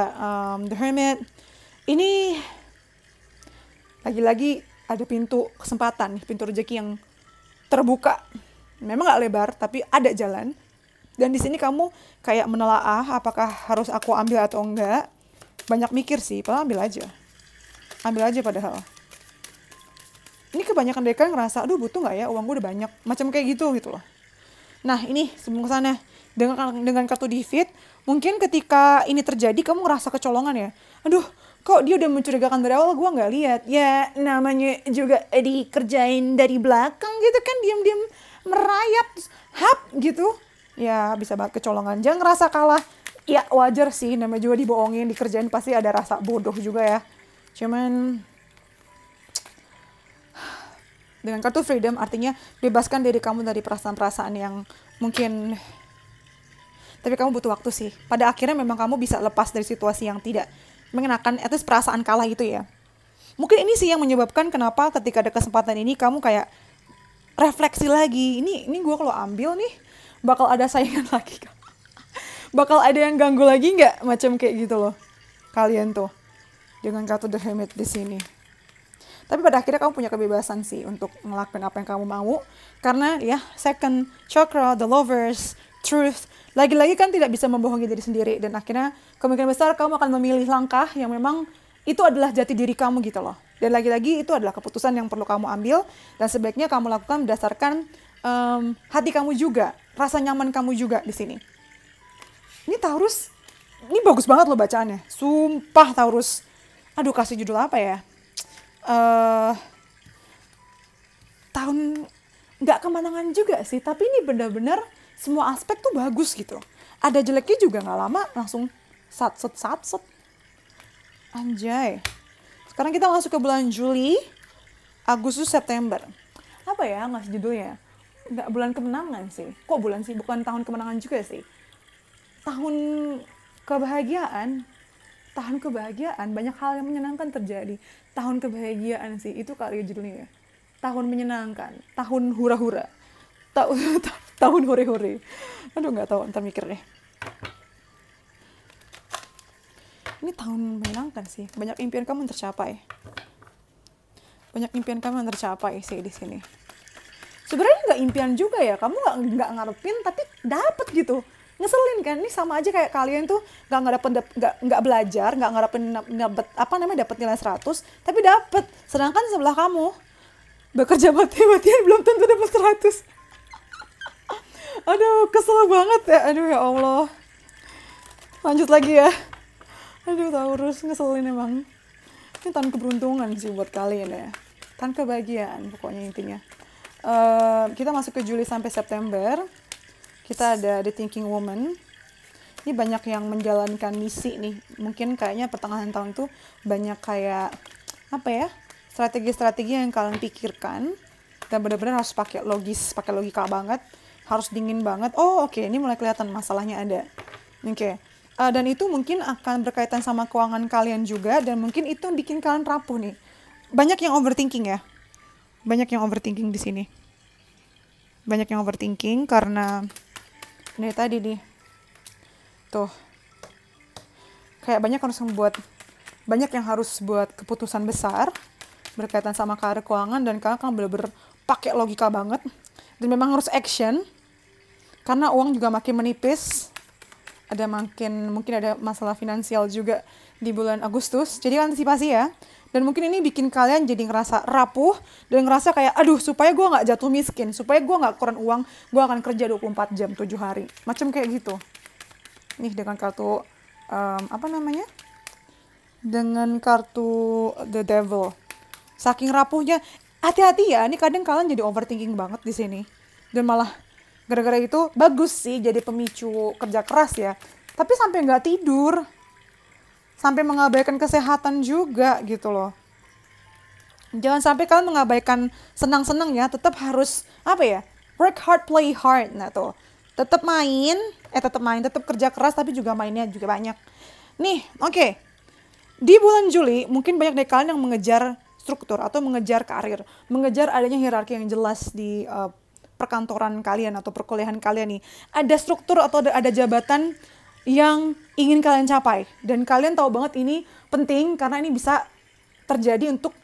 The Hermit. Ini lagi-lagi ada pintu kesempatan, pintu rezeki yang terbuka. Memang nggak lebar, tapi ada jalan. Dan di sini kamu kayak menelaah apakah harus aku ambil atau enggak. Banyak mikir sih, padahal ambil aja. Ambil aja padahal. Ini kebanyakan dari kalian ngerasa, aduh butuh nggak ya, uang gue udah banyak. Macam kayak gitu loh. Nah ini sebelum kesana, dengan kartu Defeat, mungkin ketika ini terjadi kamu ngerasa kecolongan ya. Aduh, kok dia udah mencurigakan dari awal, gue nggak lihat. Ya namanya juga dikerjain dari belakang gitu kan, diam-diam merayap, hap gitu. Ya bisa banget kecolongan, jangan ngerasa kalah. Ya wajar sih, namanya juga dibohongin, dikerjain pasti ada rasa bodoh juga ya. Cuman dengan kartu Freedom artinya bebaskan diri kamu dari perasaan-perasaan yang mungkin, tapi kamu butuh waktu sih. Pada akhirnya memang kamu bisa lepas dari situasi yang tidak mengenakan, itu perasaan kalah itu ya. Mungkin ini sih yang menyebabkan kenapa ketika ada kesempatan ini kamu kayak refleksi lagi. Ini gue kalau ambil nih bakal ada saingan lagi kan? Bakal ada yang ganggu lagi nggak? Macam kayak gitu loh. Kalian tuh dengan kartu The Hermit di sini. Tapi pada akhirnya kamu punya kebebasan sih untuk ngelakuin apa yang kamu mau. Karena ya second chakra, The Lovers, Truth. Lagi-lagi kan tidak bisa membohongi diri sendiri. Dan akhirnya kemungkinan besar kamu akan memilih langkah yang memang itu adalah jati diri kamu gitu loh. Dan lagi-lagi itu adalah keputusan yang perlu kamu ambil. Dan sebaiknya kamu lakukan berdasarkan hati kamu juga. Rasa nyaman kamu juga di sini. Ini Taurus, ini bagus banget loh bacaannya. Sumpah Taurus. Aduh kasih judul apa ya? Tahun nggak kemenangan juga sih, tapi ini benar-benar semua aspek tuh bagus gitu. Ada jeleknya juga nggak lama langsung satset. Anjay. Sekarang kita masuk ke bulan Juli, Agustus, September. Apa ya ngasih judulnya? nggak bulan kemenangan sih. Kok bulan sih? Bukan tahun kemenangan juga sih. Tahun kebahagiaan. Tahun kebahagiaan, banyak hal yang menyenangkan terjadi. Tahun kebahagiaan sih, itu kali judulnya. Tahun menyenangkan, tahun hura-hura. Tahun hore-hore. Aduh, nggak tahu, ntar mikir deh. Ini tahun menyenangkan sih. Banyak impian kamu yang tercapai. Banyak impian kamu yang tercapai sih di sini. Sebenarnya nggak impian juga ya. Kamu nggak ngarepin tapi dapet gitu. Ngeselin kan? Ini sama aja kayak kalian tuh nggak belajar, nggak ngarepin dapat nilai 100, tapi dapet. Sedangkan sebelah kamu bekerja mati-matian belum tentu dapat 100. Aduh, kesel banget ya. Aduh ya Allah. Lanjut lagi ya. Aduh, Taurus, ngeselin emang. Ini tahun keberuntungan sih buat kalian ya. Tahun kebahagiaan pokoknya intinya. Kita masuk ke Juli sampai September. Kita ada The Thinking Woman. Ini banyak yang menjalankan misi nih. Mungkin kayaknya pertengahan tahun itu banyak kayak strategi-strategi yang kalian pikirkan dan benar-benar harus pakai logika banget, harus dingin banget. Oh, oke, ini mulai kelihatan masalahnya ada. Oke. Dan itu mungkin akan berkaitan sama keuangan kalian juga, dan mungkin itu bikin kalian rapuh nih. Banyak yang overthinking ya. Banyak yang overthinking di sini. Banyak yang overthinking karena ini tadi nih. Tuh. Kayak banyak yang harus buat keputusan besar berkaitan sama karir keuangan, dan kalian kan bener-bener pakai logika banget. Dan memang harus action. Karena uang juga makin menipis. Mungkin ada masalah finansial juga di bulan Agustus. Jadi antisipasi ya. Dan mungkin ini bikin kalian jadi ngerasa rapuh dan ngerasa kayak, aduh, supaya gue gak jatuh miskin, supaya gue gak kurang uang, gue akan kerja 24 jam, 7 hari. Macam kayak gitu. Nih dengan kartu, dengan kartu The Devil. Saking rapuhnya, hati-hati ya, ini kadang kalian jadi overthinking banget di sini. Dan malah gara-gara itu bagus sih jadi pemicu kerja keras ya. Tapi sampai nggak tidur. Sampai mengabaikan kesehatan juga gitu loh. Jangan sampai kalian mengabaikan senang-senang ya. Tetap harus, work hard, play hard. Nah tuh, tetap kerja keras tapi juga mainnya juga banyak. Nih, oke. Di bulan Juli, mungkin banyak dari kalian yang mengejar struktur atau mengejar karir. Mengejar adanya hierarki yang jelas di perkantoran kalian atau perkuliahan kalian nih. Ada struktur atau ada jabatan yang ingin kalian capai. Dan kalian tahu banget ini penting karena ini bisa terjadi untuk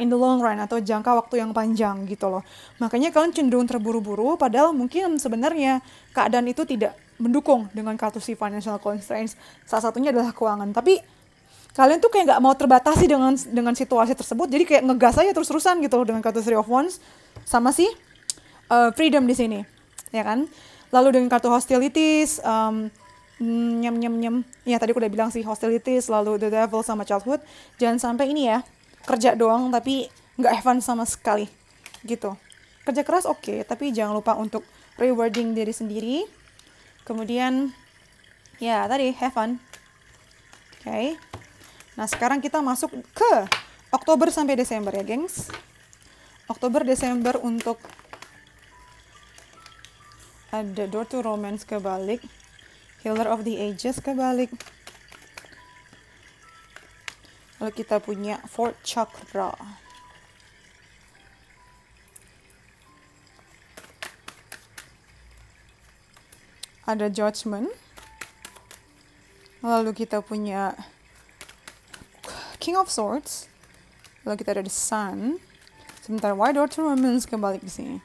in the long run atau jangka waktu yang panjang gitu loh. Makanya kalian cenderung terburu-buru padahal mungkin sebenarnya keadaan itu tidak mendukung dengan kartu si financial constraints. Salah satunya adalah keuangan. Tapi kalian tuh kayak nggak mau terbatasi dengan situasi tersebut. Jadi kayak ngegas aja terus-terusan gitu loh dengan kartu Three of Wands sama si freedom di sini, ya kan? Lalu dengan kartu hostilities, ya tadi aku udah bilang sih hostilities, lalu the devil sama childhood. Jangan sampai ini ya, kerja doang tapi nggak have fun sama sekali, gitu. Kerja keras oke, tapi jangan lupa untuk rewarding diri sendiri. Kemudian, ya tadi have fun, oke. Nah sekarang kita masuk ke Oktober sampai Desember ya, gengs. Oktober, Desember untuk ada Door to Romance kebalik, Healer of the Ages kebalik. Lalu kita punya Fourth Chakra. Ada Judgment. Lalu kita punya King of Swords. Lalu kita ada The Sun. Sebentar, why Door to Romance kebalik di sini?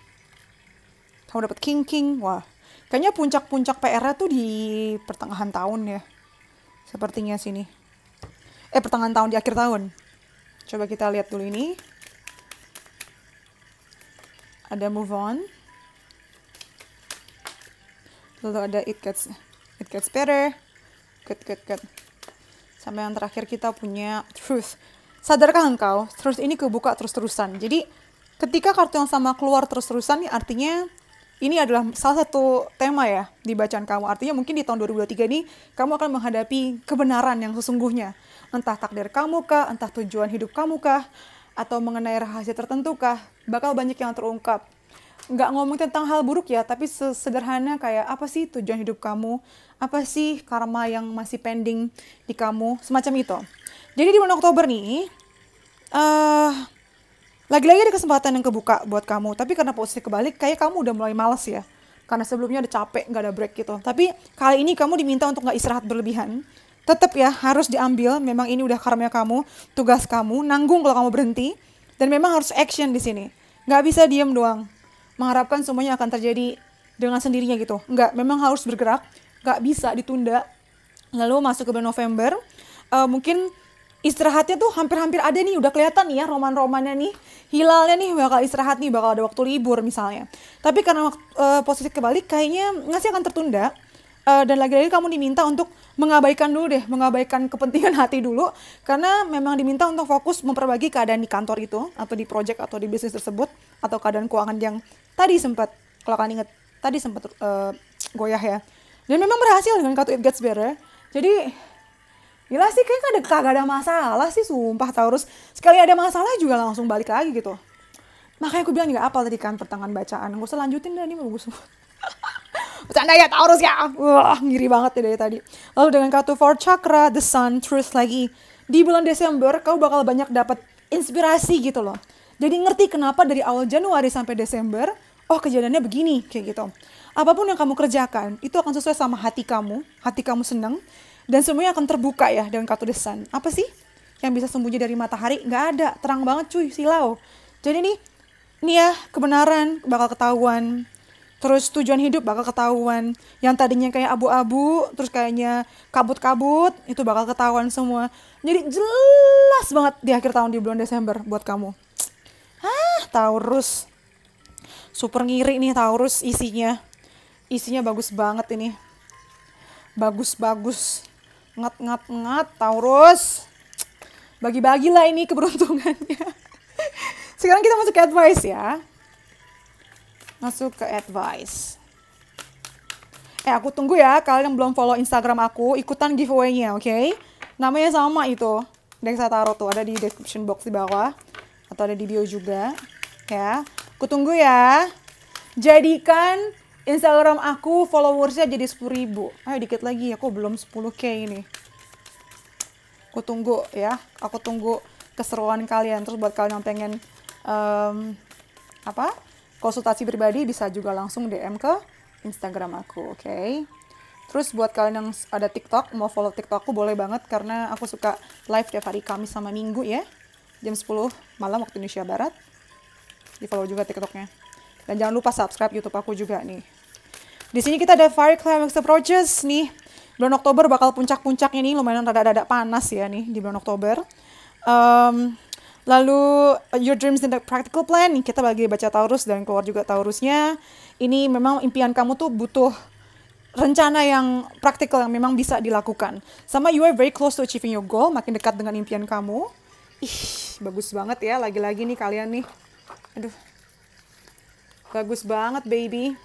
Kamu dapat King. Wah, kayaknya puncak-puncak PR-nya tuh di pertengahan tahun ya. Sepertinya sini. Pertengahan tahun, di akhir tahun. Coba kita lihat dulu ini. Ada Move On. Lalu ada It Gets Better. Good. Sampai yang terakhir kita punya Truth. Sadarkah engkau, Truth ini kebuka terus-terusan. Jadi, ketika kartu yang sama keluar terus-terusan, artinya ini adalah salah satu tema ya di bacaan kamu. Artinya mungkin di tahun 2023 ini kamu akan menghadapi kebenaran yang sesungguhnya. Entah takdir kamu kah, entah tujuan hidup kamu kah, atau mengenai rahasia tertentu kah, bakal banyak yang terungkap. nggak ngomong tentang hal buruk ya, tapi sederhana kayak apa sih tujuan hidup kamu, apa sih karma yang masih pending di kamu, semacam itu. Jadi di bulan Oktober nih, lagi-lagi ada kesempatan yang kebuka buat kamu, tapi karena posisi kebalik, kayak kamu udah mulai males ya. Karena sebelumnya udah capek, nggak ada break gitu. Tapi kali ini kamu diminta untuk nggak istirahat berlebihan. Tetap ya, harus diambil, memang ini udah karma kamu, tugas kamu, nanggung kalau kamu berhenti. Dan memang harus action di sini. Nggak bisa diem doang, mengharapkan semuanya akan terjadi dengan sendirinya gitu. Nggak, memang harus bergerak, nggak bisa ditunda. Lalu masuk ke bulan November, mungkin istirahatnya tuh hampir-hampir ada nih, udah kelihatan nih ya roman-romannya nih, hilalnya nih, bakal istirahat nih, bakal ada waktu libur misalnya. Tapi karena posisi kebalik kayaknya ngasih akan tertunda, dan lagi-lagi kamu diminta untuk mengabaikan dulu deh, mengabaikan kepentingan hati dulu, karena memang diminta untuk fokus memperbaiki keadaan di kantor itu, atau di project atau di bisnis tersebut, atau keadaan keuangan yang tadi sempat, kalau kalian ingat, tadi sempat goyah ya. Dan memang berhasil dengan kartu It Gets Better. Jadi gila sih, kayak kagak ada masalah sih, sumpah Taurus. Sekali ada masalah juga langsung balik lagi gitu. Makanya aku bilang juga apal tadi kan pertengahan bacaan. Gak usah lanjutin dah, ini bagus. Bercanda ya Taurus ya. Wah, ngiri banget ya dari tadi. Lalu dengan kartu Four Chakra, The Sun, Truth lagi. Di bulan Desember, kau bakal banyak dapat inspirasi gitu loh. Jadi ngerti kenapa dari awal Januari sampai Desember, oh kejadiannya begini, kayak gitu. Apapun yang kamu kerjakan, itu akan sesuai sama hati kamu senang. Dan semuanya akan terbuka ya dengan kartu The Sun. Apa sih yang bisa sembunyi dari matahari? Nggak ada, terang banget cuy, silau. Jadi nih ya kebenaran bakal ketahuan. Terus tujuan hidup bakal ketahuan. Yang tadinya kayak abu-abu, terus kayaknya kabut-kabut, itu bakal ketahuan semua. Jadi jelas banget di akhir tahun di bulan Desember buat kamu. Taurus. Super ngiri nih Taurus isinya. Isinya bagus banget ini. Bagus. Ngat Taurus. Bagi-bagilah ini keberuntungannya. Sekarang kita masuk ke advice ya. Masuk ke advice. Aku tunggu ya kalian yang belum follow Instagram aku, ikutan giveaway-nya, oke? Namanya sama itu. Dexa Tarot tuh ada di description box di bawah atau ada di bio juga, ya. Aku tunggu ya. Jadikan Instagram aku followersnya jadi 10.000. Ayo dikit lagi, aku belum 10k ini. Aku tunggu ya, aku tunggu keseruan kalian. Terus buat kalian yang pengen konsultasi pribadi bisa juga langsung DM ke Instagram aku, oke? Terus buat kalian yang ada TikTok, mau follow TikTok aku boleh banget karena aku suka live tiap hari Kamis sama Minggu ya. Jam 10 malam waktu Indonesia Barat. Di follow juga TikToknya. Dan jangan lupa subscribe YouTube aku juga nih. Di sini kita ada Fire Climax Approaches nih. Bulan Oktober bakal puncak-puncaknya nih, lumayan rada-rada panas ya nih di bulan Oktober. Lalu Your Dreams in the Practical Plan, nih kita bagi baca Taurus dan keluar juga Taurusnya. Ini memang impian kamu tuh butuh rencana yang praktikal yang memang bisa dilakukan. Sama you are very close to achieving your goal, makin dekat dengan impian kamu. Bagus banget ya, lagi-lagi nih kalian nih. Aduh. Bagus banget baby.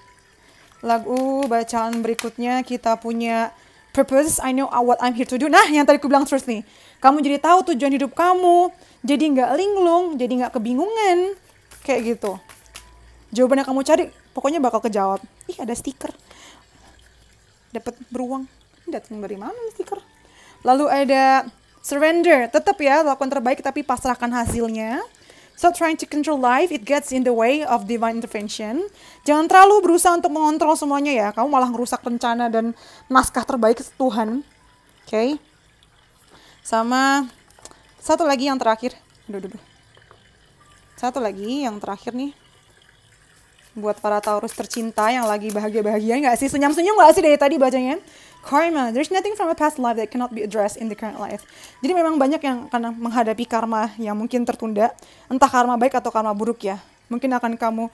Lagu bacaan berikutnya kita punya Purpose, I know what I'm here to do. Nah, yang tadi aku bilang terus nih. Kamu jadi tahu tujuan hidup kamu. Jadi nggak linglung, jadi nggak kebingungan. Kayak gitu. Jawaban yang kamu cari, pokoknya bakal kejawab. Ada stiker. Dapat beruang. Datang dari mana nih stiker? Lalu ada Surrender. Tetap ya, lakukan terbaik tapi pasrahkan hasilnya. Stop trying to control life, it gets in the way of divine intervention. Jangan terlalu berusaha untuk mengontrol semuanya ya. Kamu malah merusak rencana dan naskah terbaik Tuhan. Oke. Sama satu lagi yang terakhir. Satu lagi yang terakhir nih. Buat para Taurus tercinta yang lagi bahagia-bahagia nggak sih? Senyum-senyum nggak sih dari tadi bacanya? Karma, there's nothing from a past life that cannot be addressed in the current life. Jadi memang banyak yang akan menghadapi karma yang mungkin tertunda. Entah karma baik atau karma buruk ya. Mungkin akan kamu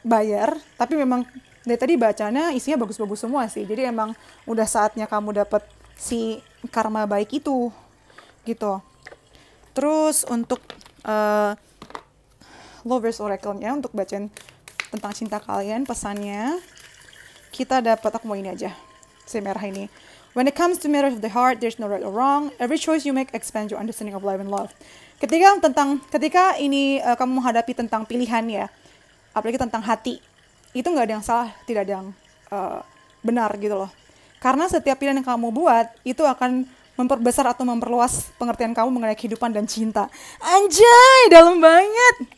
bayar. Tapi memang dari tadi bacanya isinya bagus-bagus semua sih. Jadi emang udah saatnya kamu dapat si karma baik itu. Gitu. Terus untuk Lovers Oracle-nya, untuk bacain tentang cinta kalian, pesannya. Kita dapat, aku mau ini aja. Si merah ini. When it comes to matters of the heart, there's no right or wrong. Every choice you make expands your understanding of life and love. Ketika ini kamu menghadapi tentang pilihan ya, apalagi tentang hati. Itu nggak ada yang salah, tidak ada yang benar gitu loh. Karena setiap pilihan yang kamu buat itu akan memperbesar atau memperluas pengertian kamu mengenai kehidupan dan cinta. Anjay, dalam banget.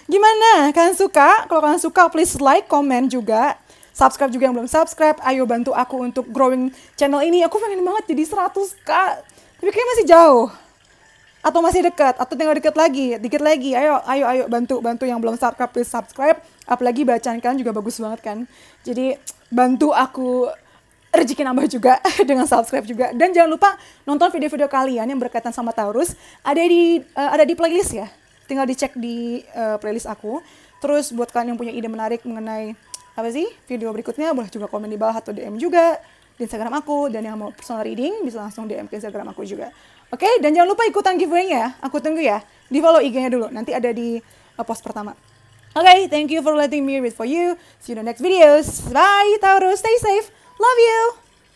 Gimana? Kalian suka? Kalau kalian suka, please like, comment juga. Subscribe juga yang belum subscribe. Ayo bantu aku untuk growing channel ini. Aku pengen banget jadi 100k. Tapi kayaknya masih jauh. Atau masih dekat, atau tinggal dikit lagi. Ayo bantu yang belum subscribe, please subscribe. Apalagi bacaan kalian juga bagus banget kan. Jadi bantu aku rezeki nambah juga dengan subscribe juga. Dan jangan lupa nonton video-video kalian yang berkaitan sama Taurus. Ada di playlist ya. Tinggal dicek di playlist aku. Terus buat kalian yang punya ide menarik mengenai video berikutnya, boleh juga komen di bawah atau DM juga di Instagram aku. Dan yang mau personal reading bisa langsung DM ke Instagram aku juga. Oke, dan jangan lupa ikutan giveaway-nya ya. Aku tunggu ya. Di follow IG-nya dulu. Nanti ada di post pertama. Oke, thank you for letting me read for you. See you in the next videos. Bye, Taurus. Stay safe. Love you.